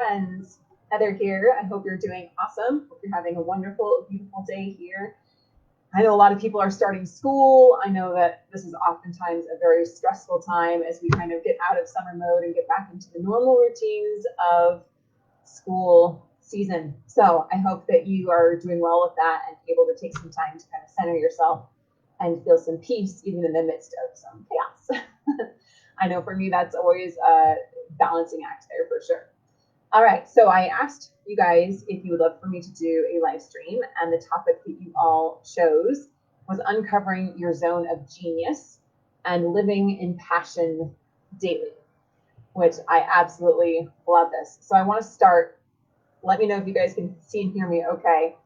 friends. Heather here. I hope you're doing awesome. Hope you're having a wonderful, beautiful day here. I know a lot of people are starting school. I know that this is oftentimes a very stressful time as we kind of get out of summer mode and get back into the normal routines of school season. So I hope that you are doing well with that and able to take some time to kind of center yourself and feel some peace even in the midst of some chaos. I know for me, that's always a balancing act there for sure. All right, so I asked you guys if you would love for me to do a live stream, and the topic that you all chose was uncovering your zone of genius and living in passion daily, which I absolutely love this. So I want to start. Let me know if you guys can see and hear me okay.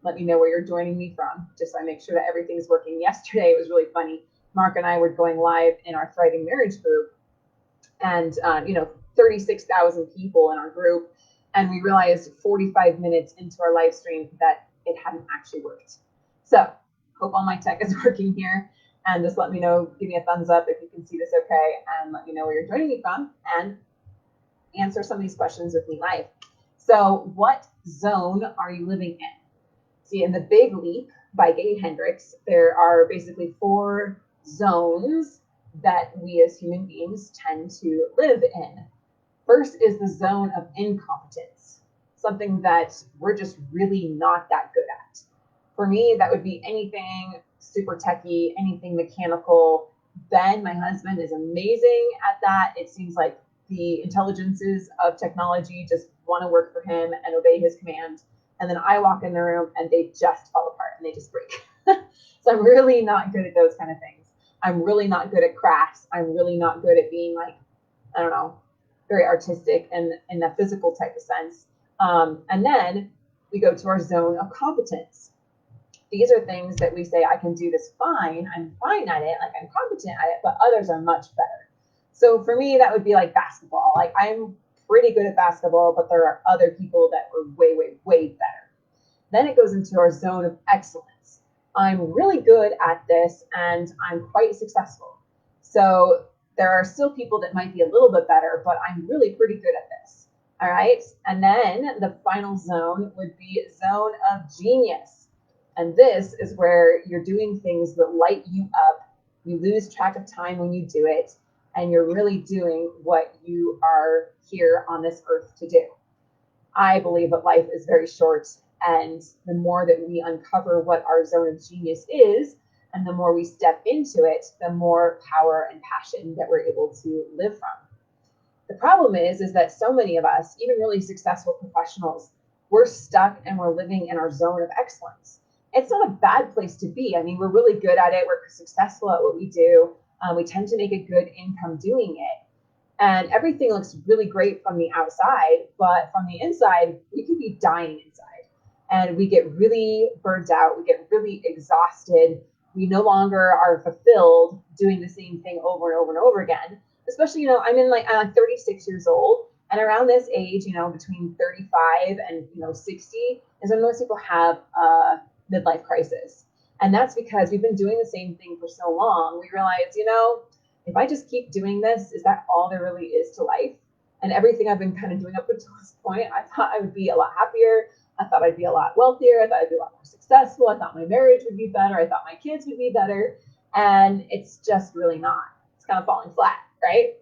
Let me know where you're joining me from, just so I make sure that everything's working. Yesterday, it was really funny. Mark and I were going live in our Thriving Marriage group, and 36,000 people in our group, and we realized 45 minutes into our live stream that it hadn't actually worked. So hope all my tech is working here, and just let me know, give me a thumbs up if you can see this okay, and let me know where you're joining me from, and answer some of these questions with me live. So what zone are you living in? See, in The Big Leap by Gay Hendricks, there are basically 4 zones that we as human beings tend to live in. First is the zone of incompetence, something that we're just really not that good at. For me, that would be anything super techy, anything mechanical. Ben, my husband, is amazing at that. It seems like the intelligences of technology just want to work for him and obey his command. And then I walk in the room and they just fall apart and they just break. So I'm really not good at those kind of things. I'm really not good at crafts. I'm really not good at being like, I don't know, very artistic and in a physical type of sense. And then we go to our zone of competence. These are things that we say, I can do this fine. I'm fine at it. Like I'm competent at it, but others are much better. So for me, that would be like basketball. Like I'm pretty good at basketball, but there are other people that were way, way, way better. Then it goes into our zone of excellence. I'm really good at this and I'm quite successful. So there are still people that might be a little bit better, but I'm really pretty good at this. All right. And then the final zone would be zone of genius. And this is where you're doing things that light you up. You lose track of time when you do it, and you're really doing what you are here on this earth to do. I believe that life is very short, and the more that we uncover what our zone of genius is, and the more we step into it, the more power and passion that we're able to live from. The problem is that so many of us, even really successful professionals, we're stuck and we're living in our zone of excellence. It's not a bad place to be. I mean, we're really good at it. We're successful at what we do. We tend to make a good income doing it. And everything looks really great from the outside, but from the inside, we could be dying inside. And we get really burnt out. We get really exhausted. We no longer are fulfilled doing the same thing over and over and over again. Especially, I'm 36 years old. And around this age, between 35 and, 60 is when most people have a midlife crisis. And that's because we've been doing the same thing for so long. We realize, if I just keep doing this, is that all there really is to life? And everything I've been kind of doing up until this point, I thought I would be a lot happier. I thought I'd be a lot wealthier. I thought I'd be a lot more successful. I thought my marriage would be better. I thought my kids would be better. And it's just really not. It's kind of falling flat, right?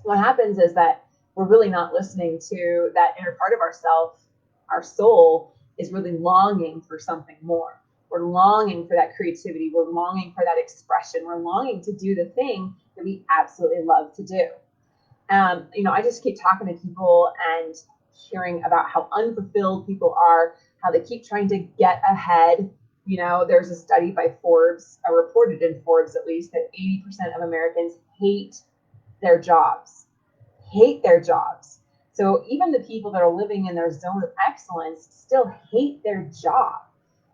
What happens is that we're really not listening to that inner part of ourselves. Our soul is really longing for something more. We're longing for that creativity. We're longing for that expression. We're longing to do the thing that we absolutely love to do. I just keep talking to people and hearing about how unfulfilled people are, how they keep trying to get ahead. There's a study by Forbes, reported in Forbes at least, that 80% of Americans hate their jobs. So even the people that are living in their zone of excellence still hate their job.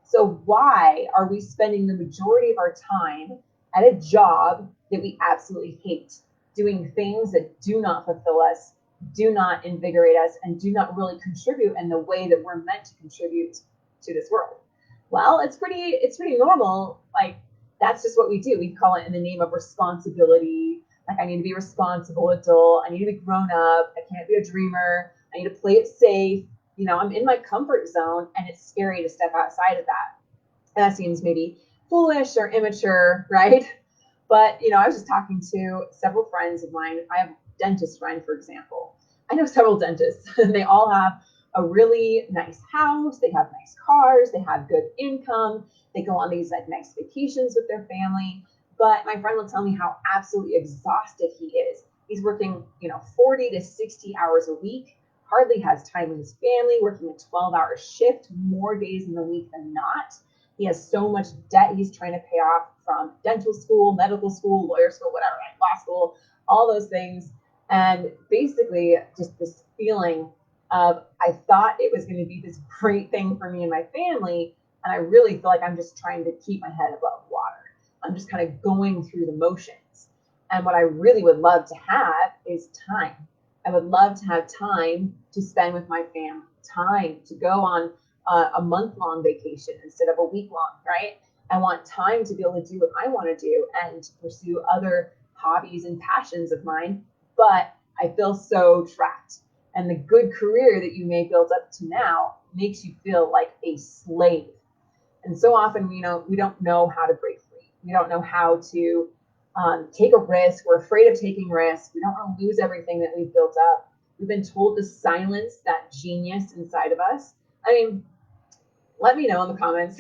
So why are we spending the majority of our time at a job that we absolutely hate, doing things that do not fulfill us, do not invigorate us, and do not really contribute in the way that we're meant to contribute to this world? Well, it's pretty normal. Like, that's just what we do. We call it in the name of responsibility. Like, I need to be a responsible adult. I need to be grown up. I can't be a dreamer. I need to play it safe. I'm in my comfort zone, and it's scary to step outside of that. And that seems maybe foolish or immature, right? But, I was just talking to several friends of mine. I have a dentist friend, for example. I know several dentists, and they all have a really nice house. They have nice cars. They have good income. They go on these like nice vacations with their family. But my friend will tell me how absolutely exhausted he is. He's working, 40 to 60 hours a week, hardly has time with his family, working a 12-hour shift more days in the week than not. He has so much debt he's trying to pay off from dental school, medical school, lawyer school, whatever, like law school, all those things. And basically just this feeling of, I thought it was going to be this great thing for me and my family. And I really feel like I'm just trying to keep my head above water. I'm just kind of going through the motions. And what I really would love to have is time. I would love to have time to spend with my family, time to go on a month-long vacation instead of a week-long, right? I want time to be able to do what I want to do and to pursue other hobbies and passions of mine, but I feel so trapped. And the good career that you may build up to now makes you feel like a slave. And so often, we don't know how to break free. We don't know how to take a risk. We're afraid of taking risks. We don't want to lose everything that we've built up. We've been told to silence that genius inside of us. I mean, let me know in the comments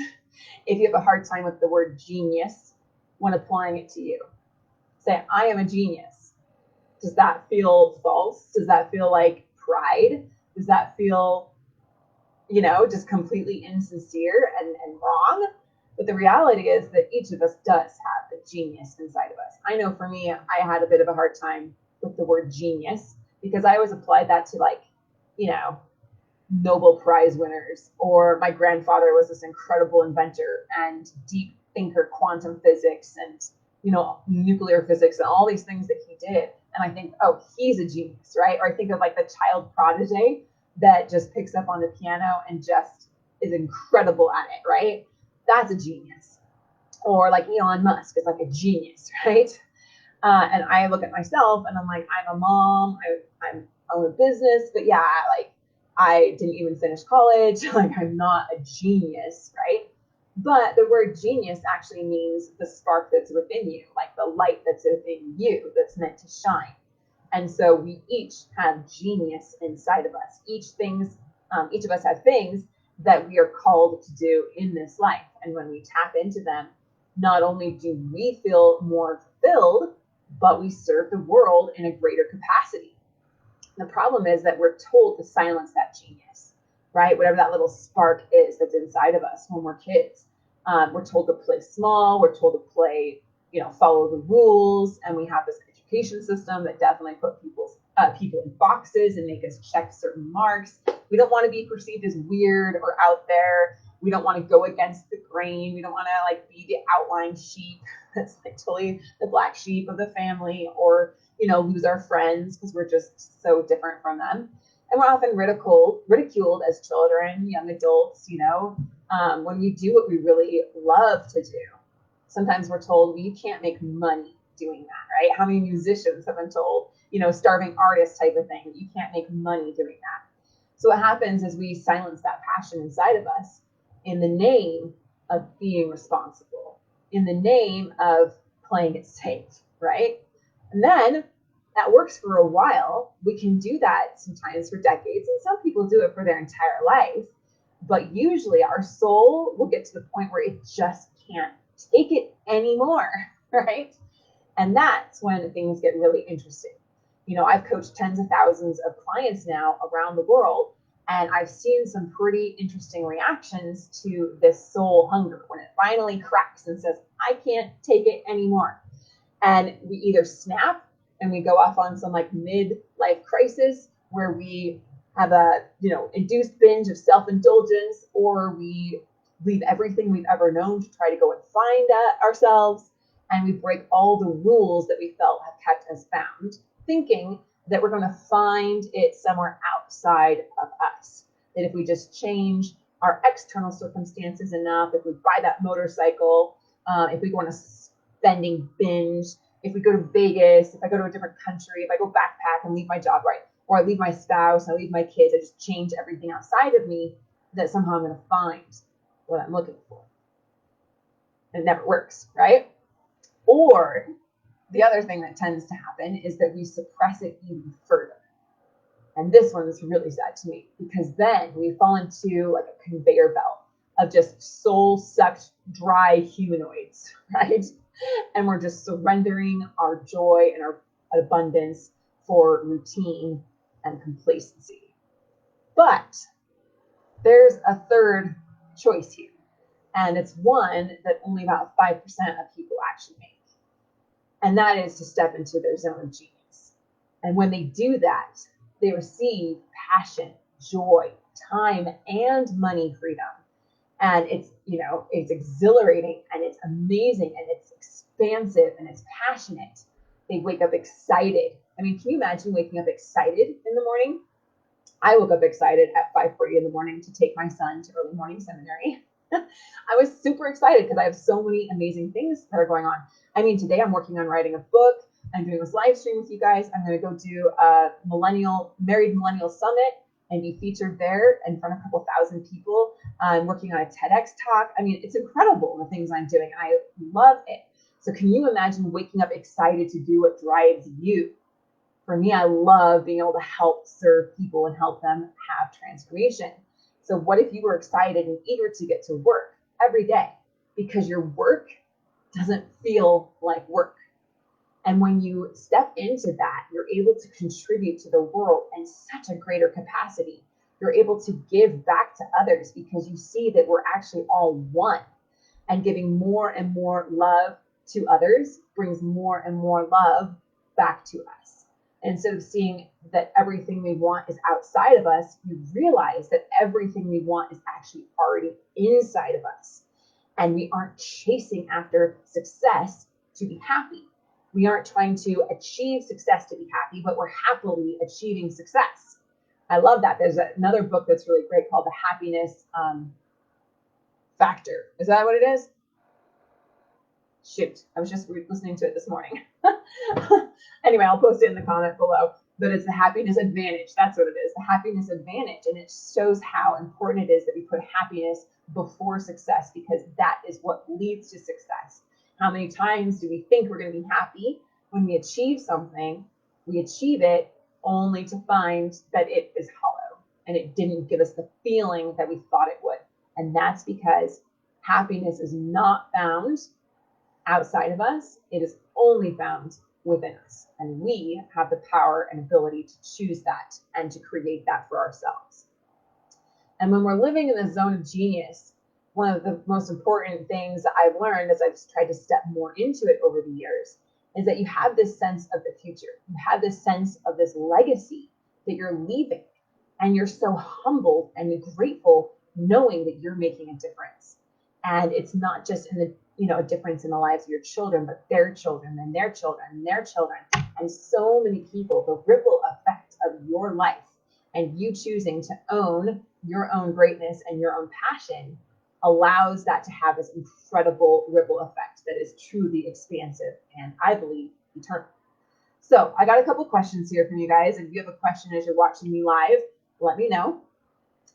if you have a hard time with the word genius when applying it to you. Say, I am a genius. Does that feel false? Does that feel like pride? Does that feel, just completely insincere and wrong? But the reality is that each of us does have a genius inside of us. I know for me, I had a bit of a hard time with the word genius because I always applied that to Nobel Prize winners, or my grandfather was this incredible inventor and deep thinker, quantum physics and, nuclear physics and all these things that he did. And I think, oh, he's a genius, right? Or I think of like the child prodigy that just picks up on the piano and just is incredible at it, right? That's a genius. Or like Elon Musk is like a genius, right? And I look at myself and I'm like, I'm a mom, I own a business, but yeah, like I didn't even finish college. Like I'm not a genius, right? But the word genius actually means the spark that's within you, like the light that's within you that's meant to shine. And so we each have genius inside of us. Each of us have things that we are called to do in this life. And when we tap into them, not only do we feel more fulfilled, but we serve the world in a greater capacity. The problem is that we're told to silence that genius, right? Whatever that little spark is that's inside of us when we're kids. We're told to play small. We're told to play, follow the rules. And we have this education system that definitely put people in boxes and make us check certain marks. We don't want to be perceived as weird or out there. We don't want to go against the grain. We don't want to be the outlying sheep that's like totally the black sheep of the family, or lose our friends because we're just so different from them. And we're often ridiculed as children, young adults, when we do what we really love to do. Sometimes we're told, well, you can't make money doing that, right? How many musicians have been told, starving artist type of thing, you can't make money doing that. So what happens is we silence that passion inside of us in the name of being responsible, in the name of playing it safe, right? And then that works for a while. We can do that sometimes for decades, and some people do it for their entire life. But usually our soul will get to the point where it just can't take it anymore, right? And that's when things get really interesting. I've coached tens of thousands of clients now around the world, and I've seen some pretty interesting reactions to this soul hunger when it finally cracks and says, I can't take it anymore. And we either snap and we go off on some midlife crisis where we have a induced binge of self-indulgence, or we leave everything we've ever known to try to go and find ourselves, and we break all the rules that we felt have kept us bound, thinking that we're going to find it somewhere outside of us. That if we just change our external circumstances enough, if we buy that motorcycle, if we go on a spending binge, if we go to Vegas, if I go to a different country, if I go backpack and leave my job, right? or I leave my spouse, I leave my kids, I just change everything outside of me, that somehow I'm going to find what I'm looking for. It never works, right? Or the other thing that tends to happen is that we suppress it even further. And this one is really sad to me, because then we fall into like a conveyor belt of just soul-sucked, dry humanoids, right? And we're just surrendering our joy and our abundance for routine and complacency. But there's a third choice here, and it's one that only about 5% of people actually make. And that is to step into their zone of genius. And when they do that, they receive passion, joy, time, and money freedom. And it's, it's exhilarating, and it's amazing, and it's expansive, and it's passionate. They wake up excited. I mean, can you imagine waking up excited in the morning? I woke up excited at 5:40 in the morning to take my son to early morning seminary. I was super excited because I have so many amazing things that are going on. I mean, today I'm working on writing a book. I'm doing this live stream with you guys. I'm going to go do a Married Millennial Summit and be featured there in front of a couple thousand people. I'm working on a TEDx talk. I mean, it's incredible the things I'm doing. I love it. So can you imagine waking up excited to do what drives you? For me, I love being able to help serve people and help them have transformation. So what if you were excited and eager to get to work every day because your work doesn't feel like work? And when you step into that, you're able to contribute to the world in such a greater capacity. You're able to give back to others because you see that we're actually all one, and giving more and more love to others brings more and more love back to us. And instead of seeing that everything we want is outside of us, you realize that everything we want is actually already inside of us. And we aren't chasing after success to be happy. We aren't trying to achieve success to be happy, but we're happily achieving success. I love that. There's another book that's really great called The Happiness Factor. Is that what it is? Shoot, I was just listening to it this morning. Anyway, I'll post it in the comment below. But it's the happiness advantage. That's what it is, the happiness advantage. And it shows how important it is that we put happiness before success, because that is what leads to success. How many times do we think we're going to be happy when we achieve something? We achieve it only to find that it is hollow and it didn't give us the feeling that we thought it would. And that's because happiness is not found outside of us. It is only found within us. And we have the power and ability to choose that and to create that for ourselves. And when we're living in the zone of genius, one of the most important things that I've learned as I've tried to step more into it over the years is that you have this sense of the future. You have this sense of this legacy that you're leaving. And you're so humbled and grateful knowing that you're making a difference. And it's not just in the a difference in the lives of your children, but their children and their children and their children, and so many people. The ripple effect of your life and you choosing to own your own greatness and your own passion allows that to have this incredible ripple effect that is truly expansive and, I believe, eternal. So I got a couple questions here from you guys. If you have a question as you're watching me live, let me know.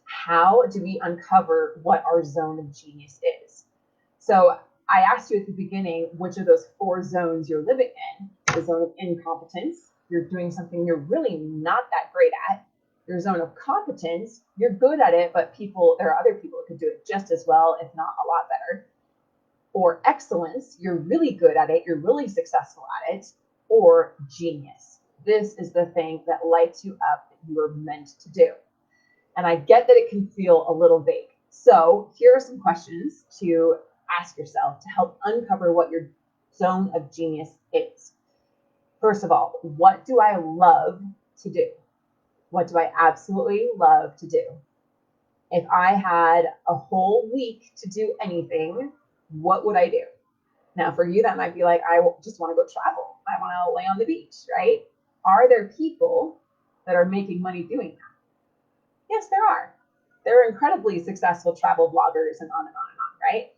How do we uncover what our zone of genius is? So I asked you at the beginning which of those 4 zones you're living in. The zone of incompetence, you're doing something you're really not that great at. Your zone of competence, you're good at it, but there are other people that could do it just as well, if not a lot better. Or excellence, you're really good at it, you're really successful at it. Or genius, this is the thing that lights you up that you were meant to do. And I get that it can feel a little vague. So here are some questions to ask yourself to help uncover what your zone of genius is. First of all, what do I love to do? What do I absolutely love to do? If I had a whole week to do anything, what would I do? Now, for you, that might be like, I just want to go travel. I want to lay on the beach, right? Are there people that are making money doing that? Yes, there are. There are incredibly successful travel bloggers and on and on and on, right?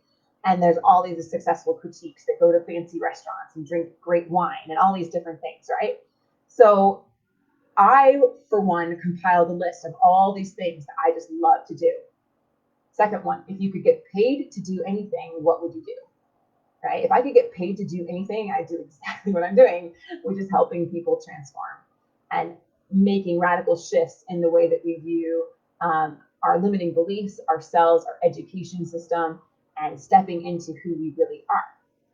And there's all these successful critiques that go to fancy restaurants and drink great wine and all these different things, right? So I, for one, compiled a list of all these things that I just love to do. Second one, if you could get paid to do anything, what would you do? Right? If I could get paid to do anything, I'd do exactly what I'm doing, which is helping people transform and making radical shifts in the way that we view our limiting beliefs, ourselves, our education system, and stepping into who we really are.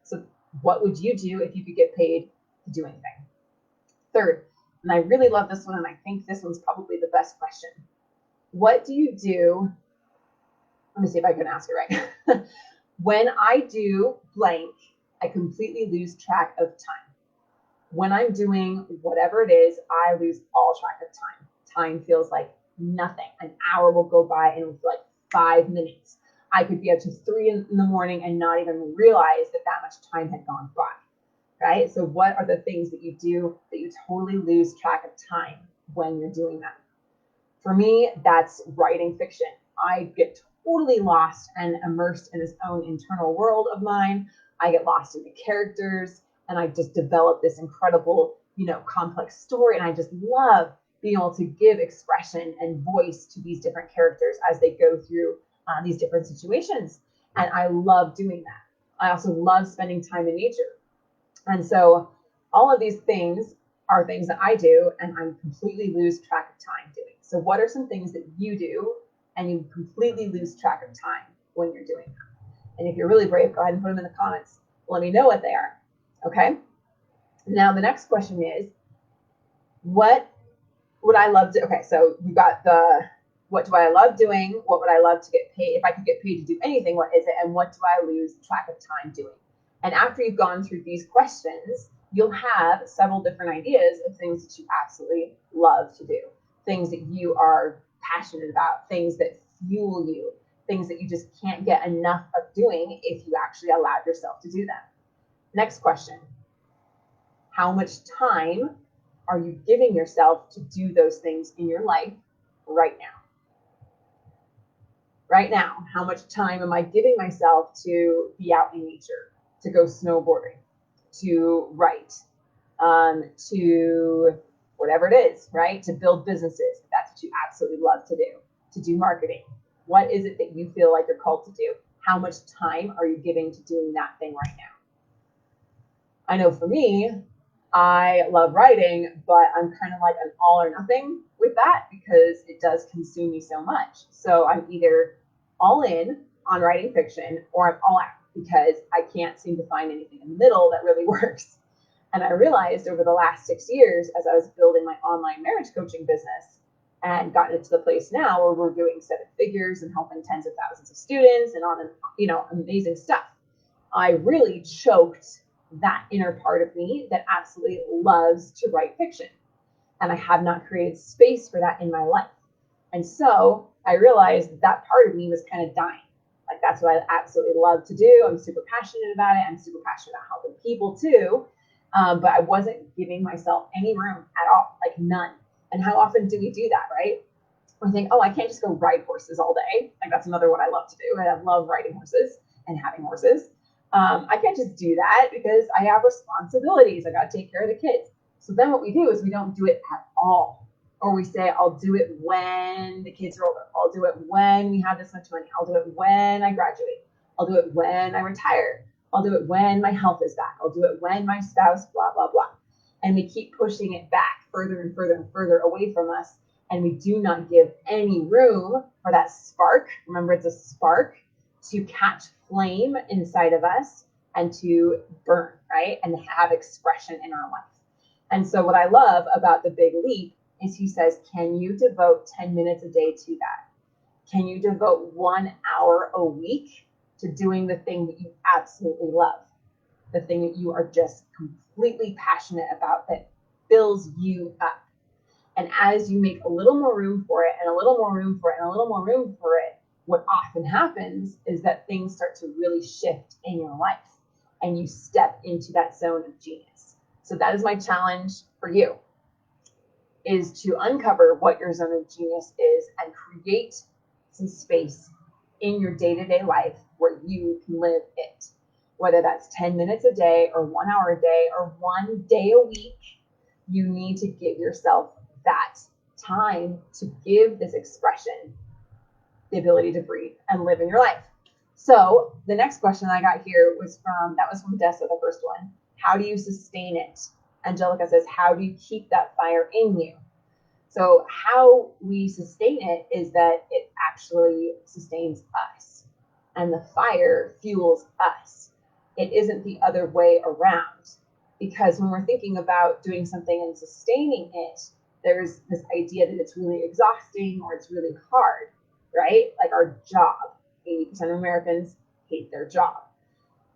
So what would you do if you could get paid to do anything? Third, and I really love this one, and I think this one's probably the best question. What do you do? Let me see if I can ask it right. When I do blank, I completely lose track of time. When I'm doing whatever it is, I lose all track of time. Time feels like nothing. An hour will go by and it will feel like 5 minutes. I could be up to 3 in the morning and not even realize that much time had gone by, right? So what are the things that you do that you totally lose track of time when you're doing them? For me, that's writing fiction. I get totally lost and immersed in this own internal world of mine. I get lost in the characters and I just develop this incredible, complex story. And I just love being able to give expression and voice to these different characters as they go through these different situations. And I love doing that. I also love spending time in nature. And so all of these things are things that I do and I completely lose track of time doing. So what are some things that you do and you completely lose track of time when you're doing that? And if you're really brave, go ahead and put them in the comments. Let me know what they are. Okay. Now the next question is, what would I love to, okay, so we've got what do I love doing? What would I love to get paid? If I could get paid to do anything, what is it? And what do I lose track of time doing? And after you've gone through these questions, you'll have several different ideas of things that you absolutely love to do, things that you are passionate about, things that fuel you, things that you just can't get enough of doing if you actually allowed yourself to do them. Next question. How much time are you giving yourself to do those things in your life right now? Right now, how much time am I giving myself to be out in nature, to go snowboarding, to write, to whatever it is, right? To build businesses. That's what you absolutely love to do marketing. What is it that you feel like you're called to do? How much time are you giving to doing that thing right now? I know for me, I love writing, but I'm kind of like an all or nothing with that because it does consume me so much. So I'm either all in on writing fiction or I'm all out because I can't seem to find anything in the middle that really works. And I realized over the last 6 years, as I was building my online marriage coaching business and gotten it to the place now where we're doing 7 figures and helping tens of thousands of students and on, amazing stuff, I really choked that inner part of me that absolutely loves to write fiction. And I have not created space for that in my life. And so I realized that part of me was kind of dying. Like that's what I absolutely love to do. I'm super passionate about it. I'm super passionate about helping people too. But I wasn't giving myself any room at all, like none. And how often do we do that, right? We think, oh, I can't just go ride horses all day. Like that's another one I love to do. I love riding horses and having horses. I can't just do that because I have responsibilities. I got to take care of the kids. So then what we do is we don't do it at all. Or we say, I'll do it when the kids are older. I'll do it when we have this much money. I'll do it when I graduate. I'll do it when I retire. I'll do it when my health is back. I'll do it when my spouse, blah, blah, blah. And we keep pushing it back further and further and further away from us. And we do not give any room for that spark. Remember, it's a spark to catch flame inside of us and to burn, right? And have expression in our life. And so what I love about the Big Leap is he says, can you devote 10 minutes a day to that? Can you devote 1 hour a week to doing the thing that you absolutely love? The thing that you are just completely passionate about that fills you up. And as you make a little more room for it and a little more room for it and a little more room for it, what often happens is that things start to really shift in your life and you step into that zone of genius. So that is my challenge for you, is to uncover what your zone of genius is and create some space in your day-to-day life where you can live it. Whether that's 10 minutes a day or 1 hour a day or 1 day a week, you need to give yourself that time to give this expression the ability to breathe and live in your life. So the next question I got here was from Dessa, the first one. How do you sustain it? Angelica says, how do you keep that fire in you? So how we sustain it is that it actually sustains us, and the fire fuels us. It isn't the other way around, because when we're thinking about doing something and sustaining it, there's this idea that it's really exhausting or it's really hard, right? Like our job. 80% of Americans hate their job.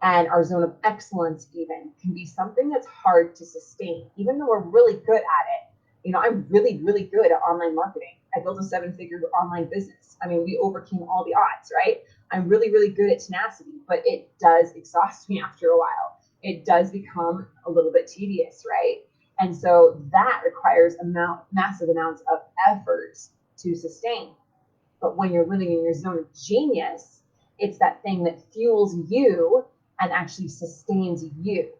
And our zone of excellence even can be something that's hard to sustain, even though we're really good at it. You know, I'm really, really good at online marketing. I built a 7-figure online business. I mean, we overcame all the odds, right? I'm really, really good at tenacity, but it does exhaust me after a while. It does become a little bit tedious, right? And so that requires massive amounts of effort to sustain. But when you're living in your zone of genius, it's that thing that fuels you and actually sustains you.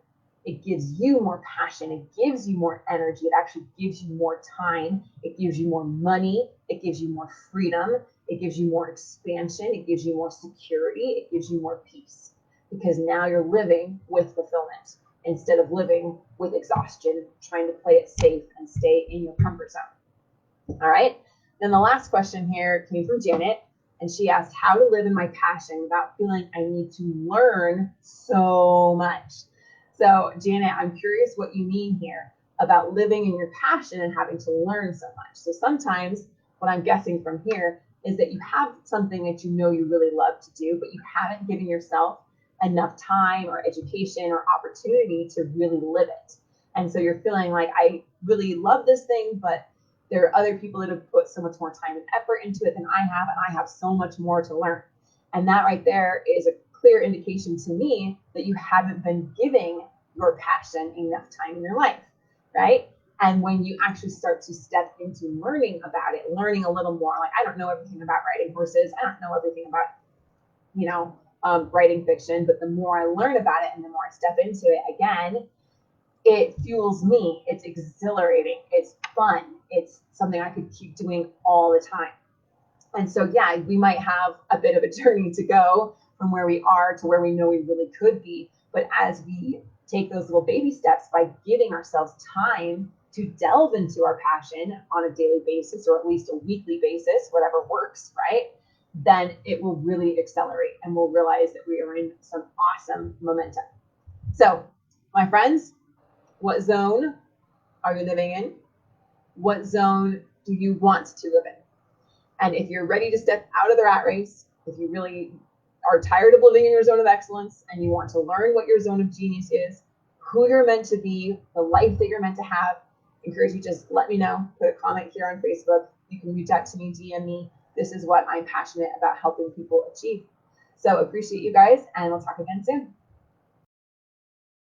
It gives you more passion. It gives you more energy. It actually gives you more time. It gives you more money. It gives you more freedom. It gives you more expansion. It gives you more security. It gives you more peace, because now you're living with fulfillment instead of living with exhaustion, trying to play it safe and stay in your comfort zone. All right. Then the last question here came from Janet. And she asked how to live in my passion without feeling I need to learn so much. So Janet, I'm curious what you mean here about living in your passion and having to learn so much. So sometimes what I'm guessing from here is that you have something that you know you really love to do, but you haven't given yourself enough time or education or opportunity to really live it. And so you're feeling like, I really love this thing, but there are other people that have put so much more time and effort into it than I have, and I have so much more to learn. And that right there is a clear indication to me that you haven't been giving your passion enough time in your life, right? And when you actually start to step into learning about it, learning a little more, like I don't know everything about riding horses, I don't know everything about, writing fiction, but the more I learn about it and the more I step into it again, it fuels me. It's exhilarating. It's fun. It's something I could keep doing all the time. And so, yeah, we might have a bit of a journey to go from where we are to where we know we really could be. But as we take those little baby steps by giving ourselves time to delve into our passion on a daily basis, or at least a weekly basis, whatever works, right? Then it will really accelerate and we'll realize that we are in some awesome momentum. So, my friends, what zone are you living in? What zone do you want to live in? And if you're ready to step out of the rat race, if you really are tired of living in your zone of excellence and you want to learn what your zone of genius is, who you're meant to be, the life that you're meant to have, I encourage you, just let me know. Put a comment here on Facebook. You can reach out to me, DM me. This is what I'm passionate about helping people achieve. So appreciate you guys, and we'll talk again soon.